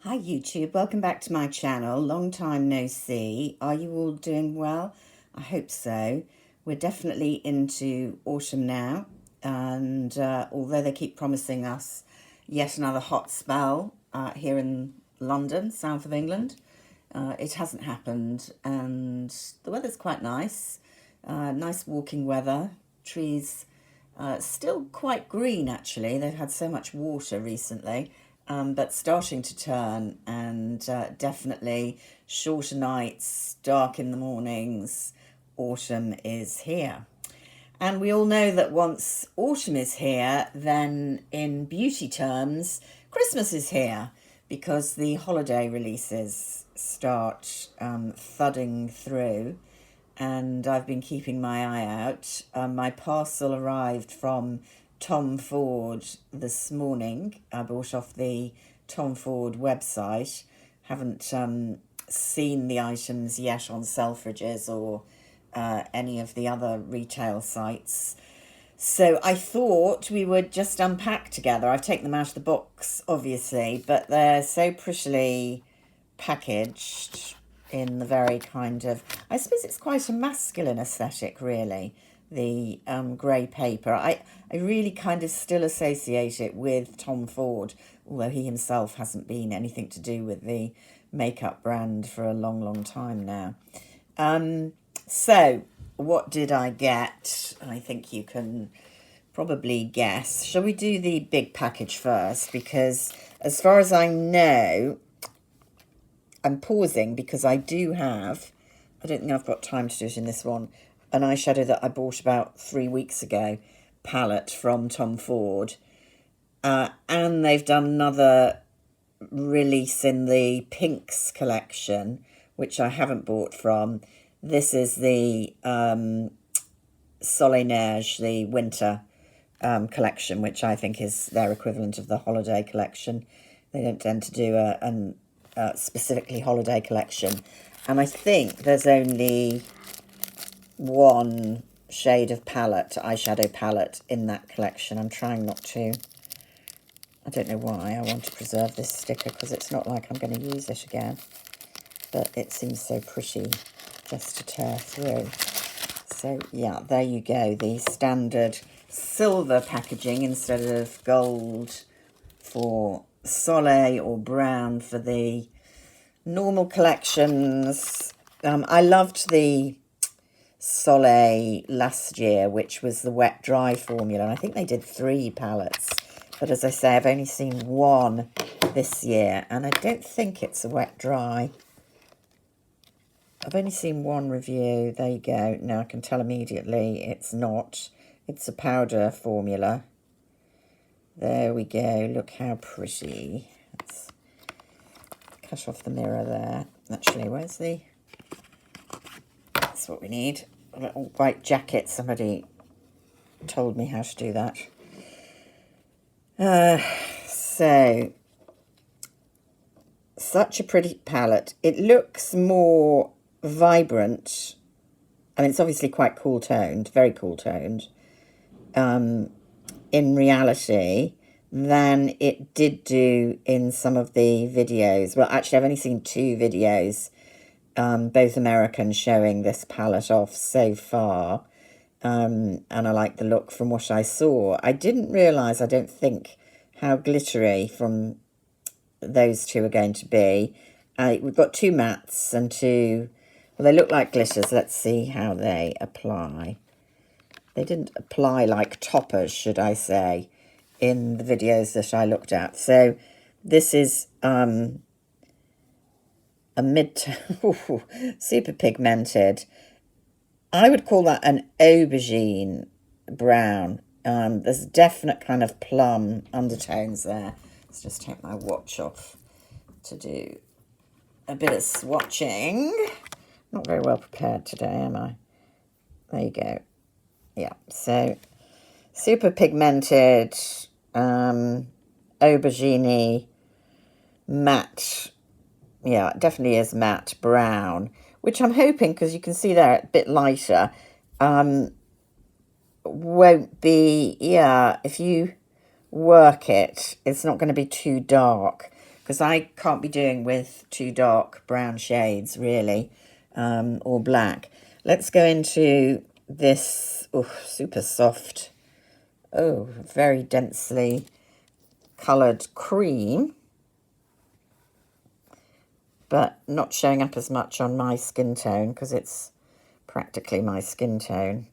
Hi YouTube, welcome back to my channel. Long time no see. Are you all doing well? I hope so. We're definitely into autumn now, and although they keep promising us yet another hot spell here in London, south of England, it hasn't happened, and the weather's quite nice. Nice walking weather. Trees still quite green actually. They've had so much water recently, but starting to turn, and definitely shorter nights, dark in the mornings. Autumn is here. And we all know that once autumn is here, then in beauty terms, Christmas is here because the holiday releases start thudding through. And I've been keeping my eye out. My parcel arrived from Tom Ford this morning. I bought off the Tom Ford website. Haven't seen the items yet on Selfridges or any of the other retail sites. So I thought we would just unpack together. I've taken them out of the box, obviously, but they're so prettily packaged in the very kind of, I suppose it's quite a masculine aesthetic, really, the grey paper. I really kind of still associate it with Tom Ford, although he himself hasn't been anything to do with the makeup brand for a long, long time now. So, what did I get? I think you can probably guess. Shall we do the big package first? Because as far as I know, I'm pausing because I do have, I don't think I've got time to do it in this one, an eyeshadow that I bought about 3 weeks ago, palette from Tom Ford. And they've done another release in the Pinks collection, which I haven't bought from. This is the Soleil, Neige, the winter collection, which I think is their equivalent of the holiday collection. They don't tend to do a specifically holiday collection. And I think there's only one shade of palette, eyeshadow palette, in that collection. I'm trying not to, I don't know why, I want to preserve this sticker because it's not like I'm going to use it again. But it seems so pretty just to tear through. So yeah, there you go, the standard silver packaging instead of gold for Soleil or brown for the normal collections. I loved the Soleil last year, which was the wet dry formula, and I think they did 3 palettes, but as I say, I've only seen one this year, and I don't think it's a wet dry. I've only seen one review. There you go. Now I can tell immediately it's not. It's a powder formula. There we go. Look how pretty. Let's cut off the mirror there. Actually, where's the... That's what we need. A little white jacket. Somebody told me how to do that. So, such a pretty palette. It looks more vibrant. I mean, it's obviously quite cool toned, very cool toned, in reality, than it did do in some of the videos. Well, actually, I've only seen 2 videos, both American, showing this palette off so far. And I like the look from what I saw. I didn't realise, I don't think, how glittery from those 2 are going to be. We've got 2 mattes and 2... Well, they look like glitters. Let's see how they apply. They didn't apply like toppers, should I say, in the videos that I looked at. So this is a super pigmented. I would call that an aubergine brown. There's definite kind of plum undertones there. Let's just take my watch off to do a bit of swatching. Not very well prepared today, am I? There you go. Yeah, so super pigmented, aubergine, matte. Yeah, it definitely is matte brown, which I'm hoping, because you can see there a bit lighter, won't be, yeah, if you work it, it's not going to be too dark. because I can't be doing with too dark brown shades, really, or black. Let's go into this super soft, very densely coloured cream, but not showing up as much on my skin tone because it's practically my skin tone.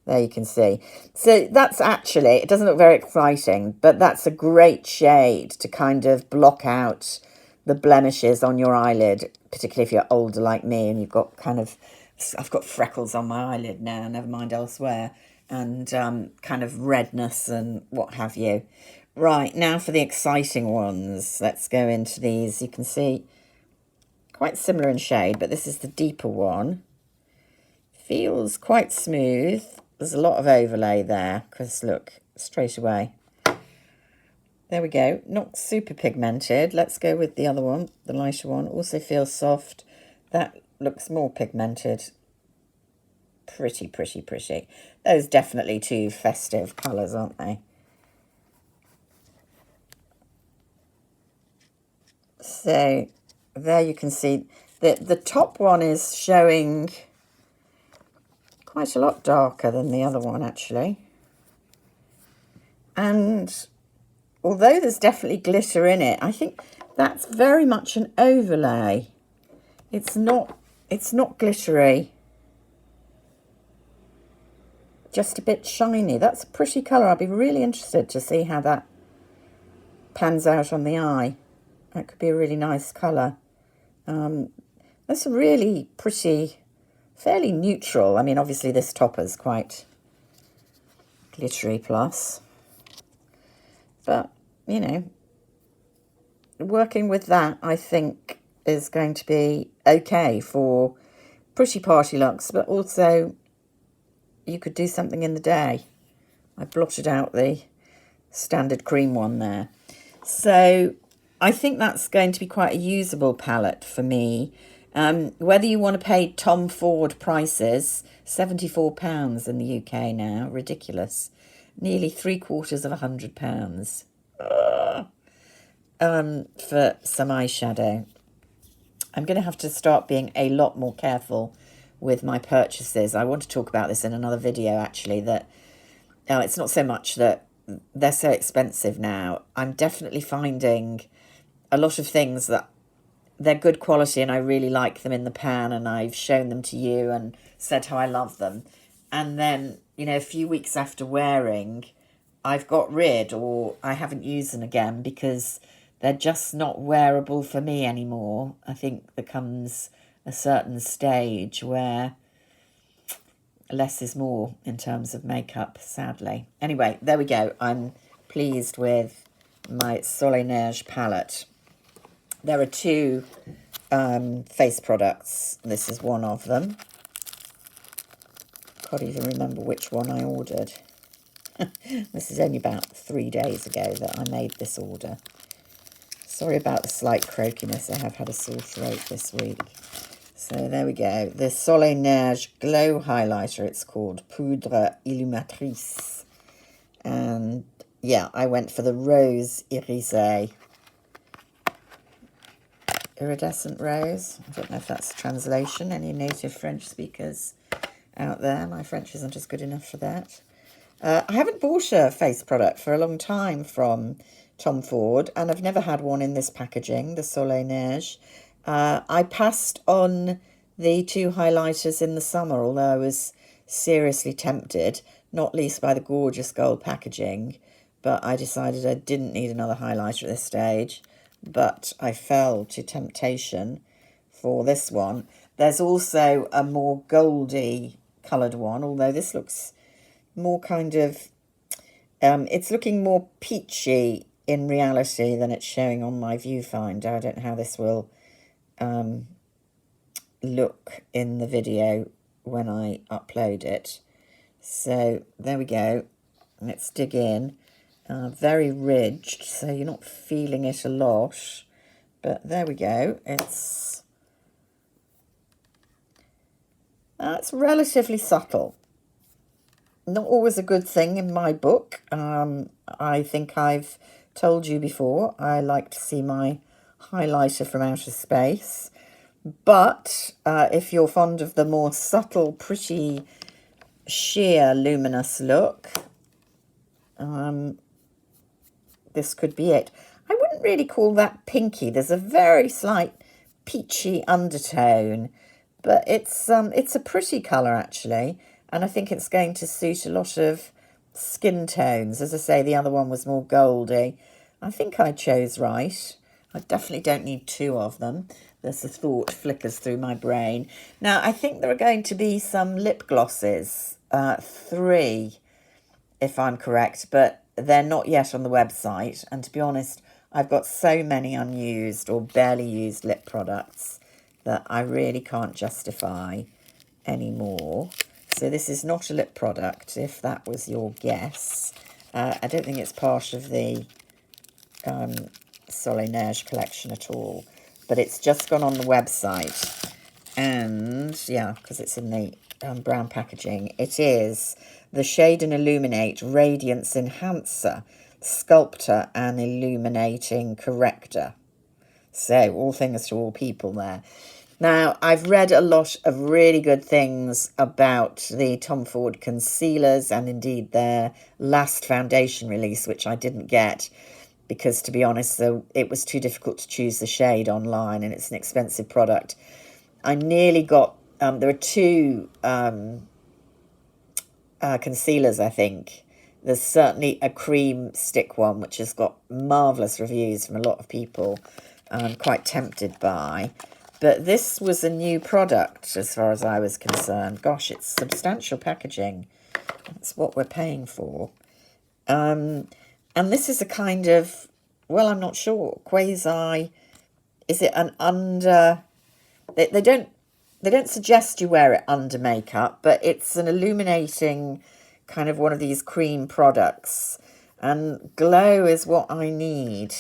There you can see. So that's actually, it doesn't look very exciting, but that's a great shade to kind of block out the blemishes on your eyelid, particularly if you're older like me and you've got I've got freckles on my eyelid now, never mind elsewhere, and kind of redness and what have you. Right, now for the exciting ones. Let's go into these. You can see quite similar in shade, but this is the deeper one. Feels quite smooth. There's a lot of overlay there because look, straight away. There we go. Not super pigmented. Let's go with the other one, the lighter one. Also feels soft. That looks more pigmented. Pretty, pretty, pretty. Those definitely two festive colours, aren't they? So there you can see that the top one is showing quite a lot darker than the other one, actually. And although there's definitely glitter in it, I think that's very much an overlay. It's not glittery. Just a bit shiny. That's a pretty colour. I'd be really interested to see how that pans out on the eye. That could be a really nice colour. That's a really pretty, fairly neutral. I mean, obviously this topper's quite glittery plus. But, you know, working with that, I think, is going to be okay for pretty party looks, but also you could do something in the day. I blotted out the standard cream one there. So I think that's going to be quite a usable palette for me. Whether you want to pay Tom Ford prices, £74 in the UK now, ridiculous. Nearly £750 for some eyeshadow. I'm going to have to start being a lot more careful with my purchases. I want to talk about this in another video, actually, that it's not so much that they're so expensive now. I'm definitely finding a lot of things that they're good quality and I really like them in the pan and I've shown them to you and said how I love them. And then, you know, a few weeks after wearing, I've got rid or I haven't used them again because they're just not wearable for me anymore. I think there comes a certain stage where less is more in terms of makeup, sadly. Anyway, there we go. I'm pleased with my Soleil Neige palette. There are two face products. This is one of them. Can't even remember which one I ordered. This is only about 3 days ago that I made this order. Sorry about the slight croakiness. I have had a sore throat this week. So there we go. The Soleil Neige Glow Highlighter, it's called. Poudre Illuminatrice. And yeah, I went for the Rose Irisée. Iridescent rose. I don't know if that's a translation. Any native French speakers out there? My French isn't as good enough for that. I haven't bought a face product for a long time from Tom Ford, and I've never had one in this packaging, the Soleil Neige. I passed on the two highlighters in the summer, although I was seriously tempted, not least by the gorgeous gold packaging, but I decided I didn't need another highlighter at this stage. But I fell to temptation for this one. There's also a more goldy coloured one, although this looks more kind of, it's looking more peachy in reality than it's showing on my viewfinder. I don't know how this will look in the video when I upload it. So there we go. Let's dig in. Very ridged, so you're not feeling it a lot, but there we go. It's relatively subtle. Not always a good thing in my book. I think I've told you before, I like to see my highlighter from outer space. But if you're fond of the more subtle, pretty, sheer, luminous look, this could be it. I wouldn't really call that pinky. There's a very slight peachy undertone, but it's a pretty colour actually, and I think it's going to suit a lot of skin tones. As I say, the other one was more goldy. I think I chose right. I definitely don't need two of them. There's a thought flickers through my brain. Now, I think there are going to be some lip glosses, 3, if I'm correct, but they're not yet on the website. And to be honest, I've got so many unused or barely used lip products that I really can't justify anymore. So this is not a lip product, if that was your guess. I don't think it's part of the Soleil Neige collection at all, but it's just gone on the website. And yeah, because it's in the brown packaging, it is the Shade and Illuminate Radiance Enhancer, Sculptor and Illuminating Corrector. So, all things to all people there. Now, I've read a lot of really good things about the Tom Ford concealers and indeed their last foundation release, which I didn't get because, to be honest, it was too difficult to choose the shade online and it's an expensive product. I nearly got, there are 2 concealers, I think. There's certainly a cream stick one, which has got marvellous reviews from a lot of people. I'm quite tempted by. But this was a new product as far as I was concerned. Gosh, it's substantial packaging. That's what we're paying for. And this is a kind of, well, I'm not sure, quasi, is it an under, they don't suggest you wear it under makeup, but it's an illuminating kind of one of these cream products. And glow is what I need.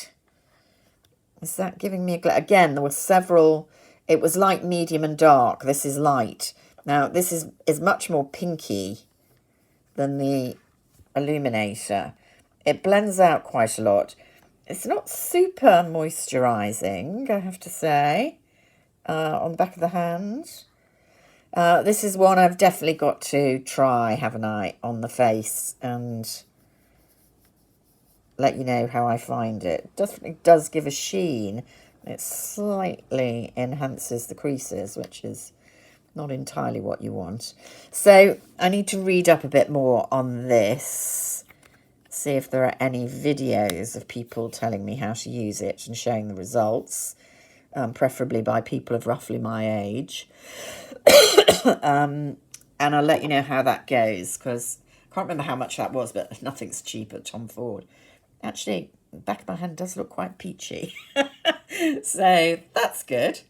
Is that giving me a glow? Again, there were several. It was light, medium and dark. This is light. Now, this is much more pinky than the Illuminator. It blends out quite a lot. It's not super moisturising, I have to say, on the back of the hand. This is one I've definitely got to try, haven't I, on the face and let you know how I find it. It definitely does give a sheen. It slightly enhances the creases, which is not entirely what you want. So I need to read up a bit more on this, see if there are any videos of people telling me how to use it and showing the results, preferably by people of roughly my age. And I'll let you know how that goes, because I can't remember how much that was, but nothing's cheap at Tom Ford. Actually, the back of my hand does look quite peachy. So that's good.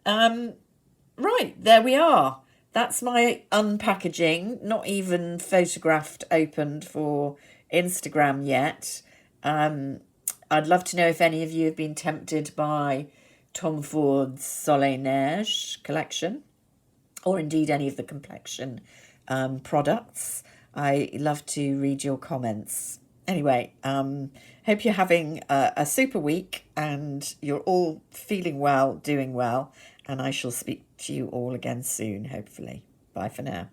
Right, there we are. That's my unpackaging, not even photographed, opened for Instagram yet. I'd love to know if any of you have been tempted by Tom Ford's Soleil Neige collection, or indeed any of the complexion products. I love to read your comments. Anyway, hope you're having a super week and you're all feeling well, doing well, and I shall speak to you all again soon, hopefully. Bye for now.